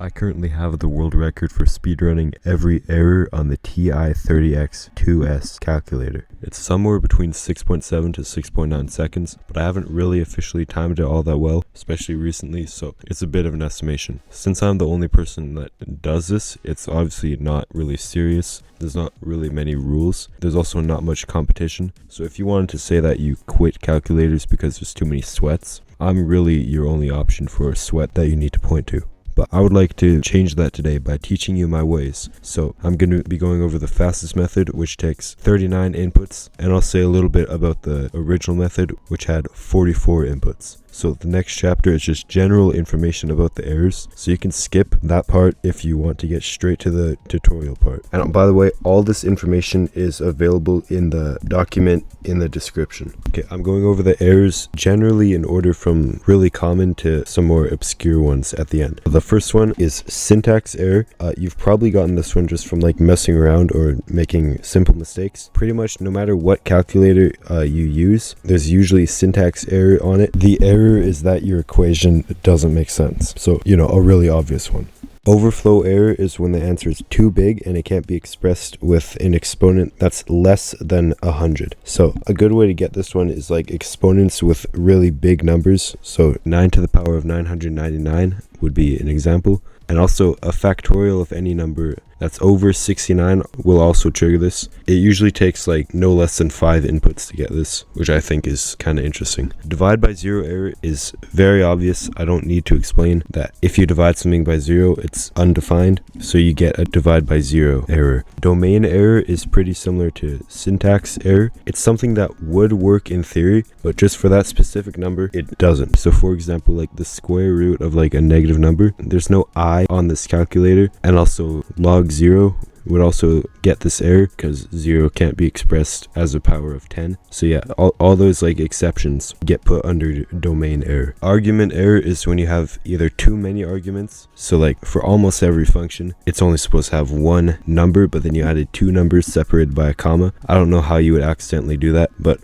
I currently have the world record for speedrunning every error on the TI-30X IIS calculator. It's somewhere between 6.7 to 6.9 seconds, but I haven't really officially timed it all that well, especially recently, so it's a bit of an estimation. Since I'm the only person that does this, it's obviously not really serious. There's not really many rules. There's also not much competition, so if you wanted to say that you quit calculators because there's too many sweats, I'm really your only option for a sweat that you need to point to. But I would like to change that today by teaching you my ways. So I'm going to be going over the fastest method, which takes 39 inputs, and I'll say a little bit about the original method, which had 44 inputs. So the next chapter is just general information about the errors, so you can skip that part if you want to get straight to the tutorial part. And by the way, all this information is available in the document in the description. Okay, I'm going over the errors generally in order from really common to some more obscure ones at the end. The first one is syntax error. You've probably gotten this one just from like messing around or making simple mistakes. Pretty much no matter what calculator you use, there's usually syntax error on it. The error is that your equation doesn't make sense. So, a really obvious one. Overflow error is when the answer is too big and it can't be expressed with an exponent that's less than 100. So a good way to get this one is like exponents with really big numbers. So 9 to the power of 999 would be an example. And also a factorial of any number that's over 69 will also trigger this. It usually takes like no less than 5 inputs to get this, which I think is kind of interesting. Divide by zero error is very obvious. I don't need to explain that if you divide something by zero, it's undefined, so you get a divide by zero error. Domain error is pretty similar to syntax error. It's something that would work in theory, but just for that specific number, it doesn't. So for example, like the square root of like a negative number, there's no I on this calculator, and also log 0 would also get this error because 0 can't be expressed as a power of 10. So yeah, all those like exceptions get put under domain error. Argument error is when you have either too many arguments. So like for almost every function, it's only supposed to have one number, but then you added 2 numbers separated by a comma. I don't know how you would accidentally do that, but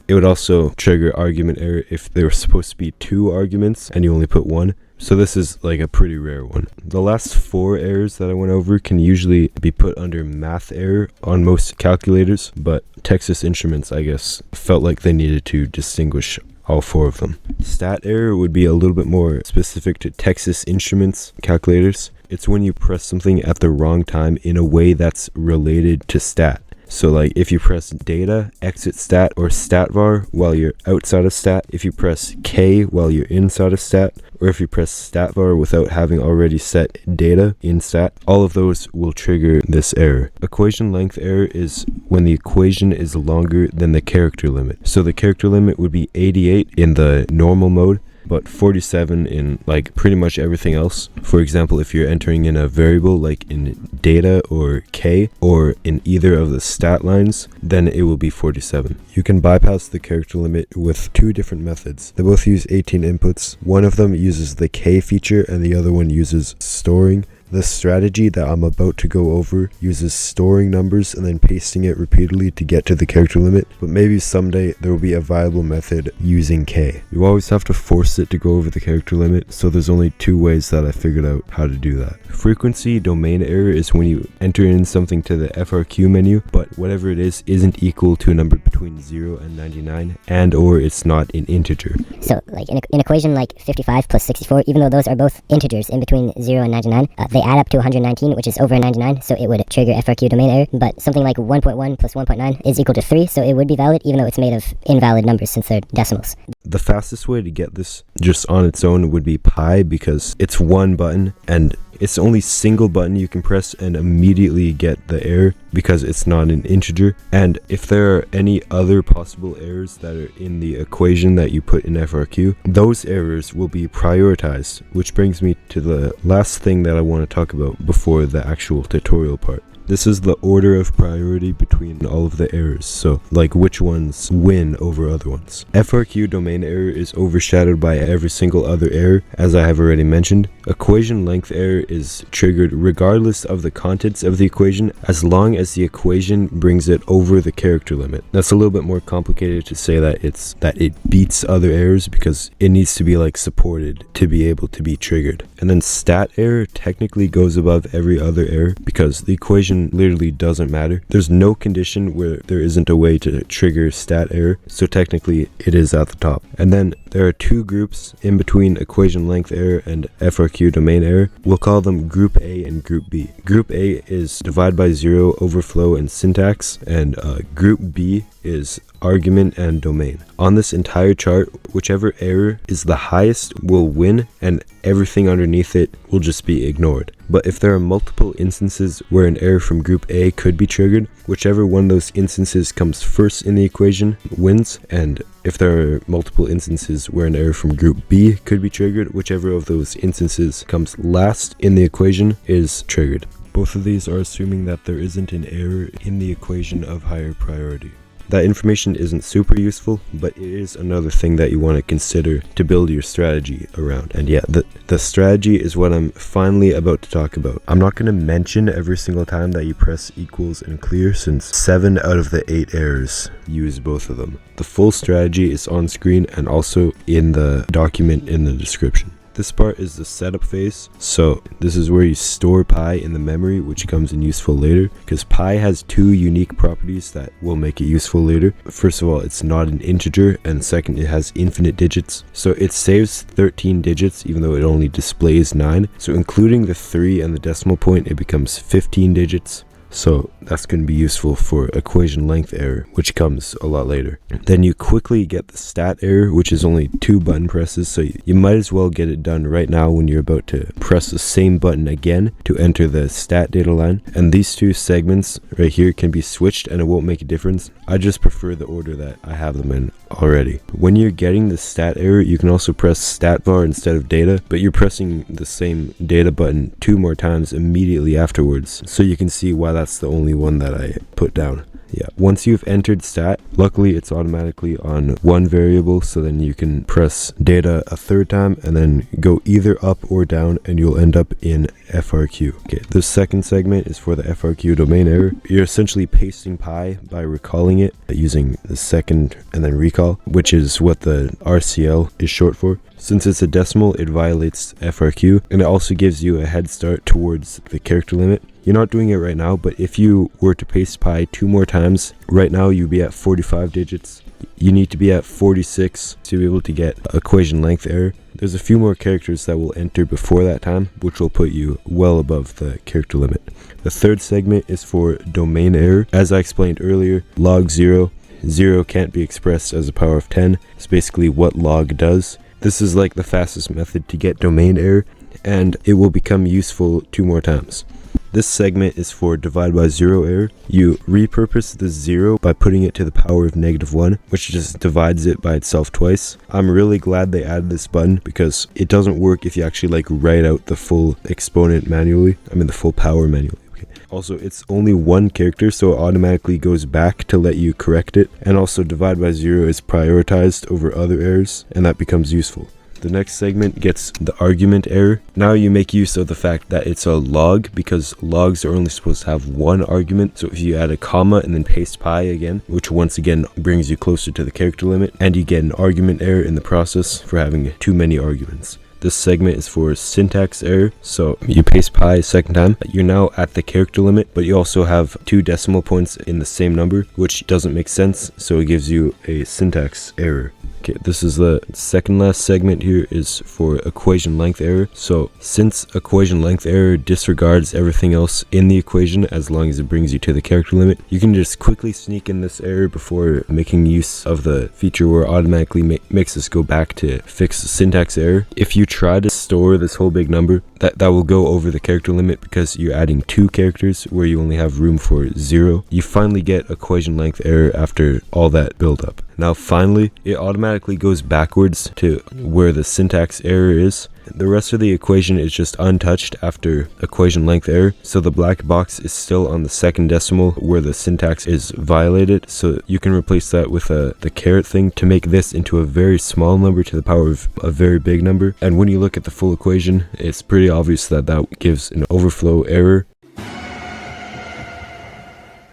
it would also trigger argument error if there were supposed to be 2 arguments and you only put 1. So this is like a pretty rare one. The last 4 errors that I went over can usually be put under math error on most calculators, but Texas Instruments, I guess, felt like they needed to distinguish all 4 of them. Stat error would be a little bit more specific to Texas Instruments calculators. It's when you press something at the wrong time in a way that's related to stat. So like if you press data, exit stat, or stat var while you're outside of stat, if you press K while you're inside of stat, or if you press stat var without having already set data in stat, all of those will trigger this error. Equation length error is when the equation is longer than the character limit. So the character limit would be 88 in the normal mode, but 47 in like pretty much everything else. For example, if you're entering in a variable like in data or K or in either of the stat lines, then it will be 47. You can bypass the character limit with 2 different methods. They both use 18 inputs. One of them uses the K feature and the other one uses storing. The strategy that I'm about to go over uses storing numbers and then pasting it repeatedly to get to the character limit, but maybe someday there will be a viable method using K. You always have to force it to go over the character limit, so there's only 2 ways that I figured out how to do that. Frequency domain error is when you enter in something to the FRQ menu, but whatever it is isn't equal to a number between 0 and 99, and or it's not an integer. So like in an equation like 55 plus 64, even though those are both integers in between 0 and 99, they add up to 119, which is over 99, so it would trigger FRQ domain error. But something like 1.1 plus 1.9 is equal to 3, so it would be valid, even though it's made of invalid numbers since they're decimals. The fastest way to get this just on its own would be pi, because it's one button and it's only single button you can press and immediately get the error because it's not an integer. And if there are any other possible errors that are in the equation that you put in FRQ, those errors will be prioritized, which brings me to the last thing that I want to talk about before the actual tutorial part. This is the order of priority between all of the errors, so like which ones win over other ones. FRQ domain error is overshadowed by every single other error, as I have already mentioned. Equation length error is triggered regardless of the contents of the equation, as long as the equation brings it over the character limit. That's a little bit more complicated to say that it beats other errors, because it needs to be like supported to be able to be triggered. And then stat error technically goes above every other error because the equation literally doesn't matter. There's no condition where there isn't a way to trigger stat error, so technically it is at the top. And then there are two groups in between equation length error and FRQ domain error. We'll call them group A and group B. Group A is divide by zero, overflow, and syntax, and group B is argument and domain. On this entire chart, whichever error is the highest will win, and everything underneath it will just be ignored. But if there are multiple instances where an error from group A could be triggered, whichever one of those instances comes first in the equation wins, and if there are multiple instances where an error from group B could be triggered, whichever of those instances comes last in the equation is triggered. Both of these are assuming that there isn't an error in the equation of higher priority. That information isn't super useful, but it is another thing that you want to consider to build your strategy around. And yeah, the strategy is what I'm finally about to talk about. I'm not going to mention every single time that you press equals and clear, since 7 out of the 8 errors use both of them. The full strategy is on screen and also in the document in the description. This part is the setup phase, so this is where you store pi in the memory, which comes in useful later, because pi has two unique properties that will make it useful later. First of all, it's not an integer, and second, it has infinite digits, so it saves 13 digits even though it only displays 9, so including the 3 and the decimal point, it becomes 15 digits. So that's going to be useful for equation length error, which comes a lot later. Then you quickly get the stat error, which is only 2 button presses, so you might as well get it done right now when you're about to press the same button again to enter the stat data line. And these two segments right here can be switched and it won't make a difference. I just prefer the order that I have them in already. When you're getting the stat error, you can also press stat bar instead of data, but you're pressing the same data button 2 more times immediately afterwards, so you can see why that's the only one that I put down. Yeah, once you've entered stat, luckily it's automatically on one variable, so then you can press data a third time and then go either up or down and you'll end up in FRQ. Okay, the second segment is for the FRQ domain error. You're essentially pasting pi by recalling it using the second and then recall, which is what the RCL is short for. Since it's a decimal, it violates FRQ, and it also gives you a head start towards the character limit. You're not doing it right now, but if you were to paste pi 2 more times, right now you'd be at 45 digits. You need to be at 46 to be able to get equation length error. There's a few more characters that will enter before that time, which will put you well above the character limit. The third segment is for domain error. As I explained earlier, log 0 can't be expressed as a power of 10. It's basically what log does. This is like the fastest method to get domain error, and it will become useful 2 more times. This segment is for divide by zero error. You repurpose the 0 by putting it to the power of -1, which just divides it by itself twice. I'm really glad they added this button because it doesn't work if you actually like write out the full exponent manually. I mean the full power manually. Also, it's only 1 character, so it automatically goes back to let you correct it. And also, divide by 0 is prioritized over other errors, and that becomes useful. The next segment gets the argument error. Now you make use of the fact that it's a log, because logs are only supposed to have 1 argument. So if you add a comma and then paste pi again, which once again brings you closer to the character limit, and you get an argument error in the process for having too many arguments. This segment is for syntax error, so you paste pi a second time, you're now at the character limit, but you also have 2 decimal points in the same number, which doesn't make sense, so it gives you a syntax error. Okay, this is the second last segment here is for equation length error. So since equation length error disregards everything else in the equation as long as it brings you to the character limit, you can just quickly sneak in this error before making use of the feature where it automatically makes us go back to fix the syntax error. If you try to store this whole big number, that will go over the character limit because you're adding 2 characters where you only have room for 0. You finally get equation length error after all that build up. Now finally, it automatically goes backwards to where the syntax error is. The rest of the equation is just untouched after equation length error, so the black box is still on the second decimal where the syntax is violated, so you can replace that with the caret thing to make this into a very small number to the power of a very big number. And when you look at the full equation, it's pretty obvious that that gives an overflow error.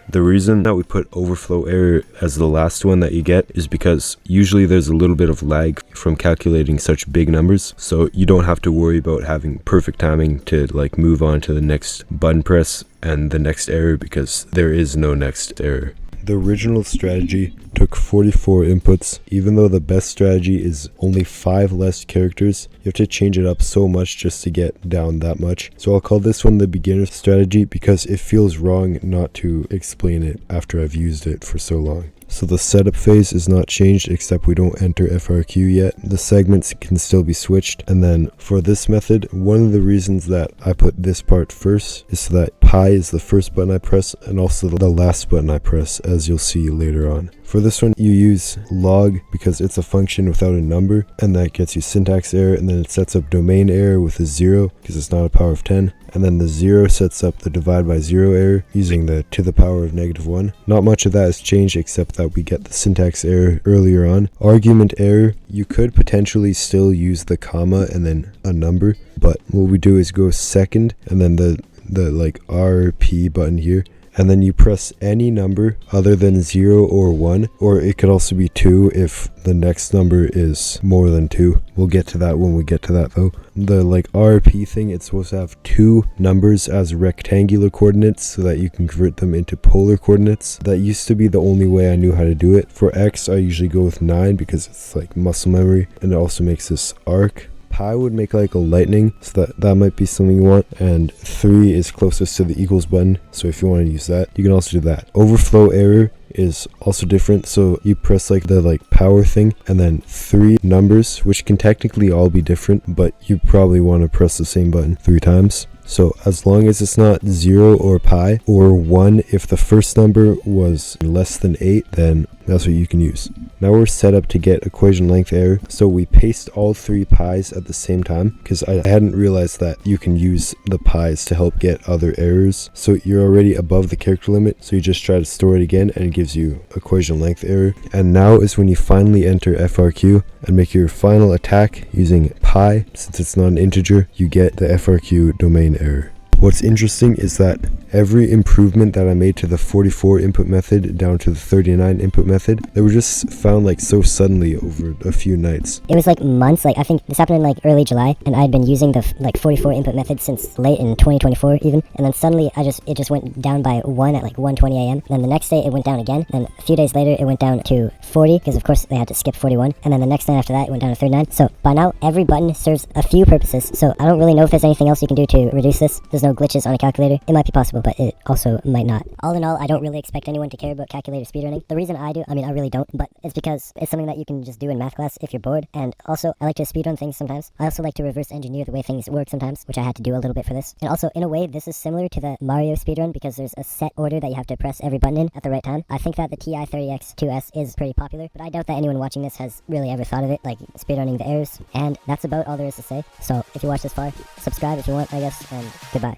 The reason that we put overflow error as the last one that you get is because usually there's a little bit of lag from calculating such big numbers, so you don't have to worry about having perfect timing to like move on to the next button press and the next error, because there is no next error. The original strategy took 44 inputs. Even though the best strategy is only 5 less characters, you have to change it up so much just to get down that much. So I'll call this one the beginner strategy because it feels wrong not to explain it after I've used it for so long. So the setup phase is not changed, except we don't enter FRQ yet. The segments can still be switched. And then for this method, one of the reasons that I put this part first is so that pi is the first button I press and also the last button I press, as you'll see later on. For this one, you use log because it's a function without a number, and that gets you syntax error, and then it sets up domain error with a 0 because it's not a power of 10. And then the 0 sets up the divide by 0 error using the to the power of -1. Not much of that has changed except that we get the syntax error earlier on. Argument error, you could potentially still use the comma and then a number, but what we do is go second and then the like RP button here, and then you press any number other than 0 or 1, or it could also be 2 if the next number is more than 2. We'll get to that when we get to that though. The like RP thing, it's supposed to have 2 numbers as rectangular coordinates so that you can convert them into polar coordinates. That used to be the only way I knew how to do it. For X, I usually go with 9 because it's like muscle memory, and it also makes this arc. Pi would make like a lightning, so that might be something you want, and 3 is closest to the equals button, so if you want to use that, you can also do that. Overflow error is also different, so you press like the power thing and then 3 numbers, which can technically all be different, but you probably want to press the same button 3 times. So as long as it's not 0 or pi, or 1 if the first number was less than 8, then that's what you can use. Now we're set up to get equation length error, so we paste all 3 pi's at the same time, because I hadn't realized that you can use the pi's to help get other errors. So you're already above the character limit, so you just try to store it again and it gives you equation length error. And now is when you finally enter FRQ and make your final attack using pi. Since it's not an integer, you get the FRQ domain error. What's interesting is that every improvement that I made to the 44 input method down to the 39 input method, they were just found like so suddenly over a few nights. It was like months, like I think this happened in like early July, and I'd been using the 44 input method since late in 2024 even, and then suddenly it just went down by 1 at like 1:20 a.m. Then the next day it went down again, and a few days later it went down to 40, because of course they had to skip 41, and then the next night after that it went down to 39. So by now every button serves a few purposes, so I don't really know if there's anything else you can do to reduce this. There's no glitches on a calculator. It might be possible, but it also might not. All in all, I don't really expect anyone to care about calculator speedrunning. The reason I do, I mean I really don't, but it's because it's something that you can just do in math class if you're bored, and also I like to speedrun things sometimes. I also like to reverse engineer the way things work sometimes, which I had to do a little bit for this. And also in a way this is similar to the Mario speedrun because there's a set order that you have to press every button in at the right time. I think that the TI-30X IIS is pretty popular, but I doubt that anyone watching this has really ever thought of it, like speedrunning the errors. And that's about all there is to say. So if you watch this far, subscribe if you want, I guess, and goodbye.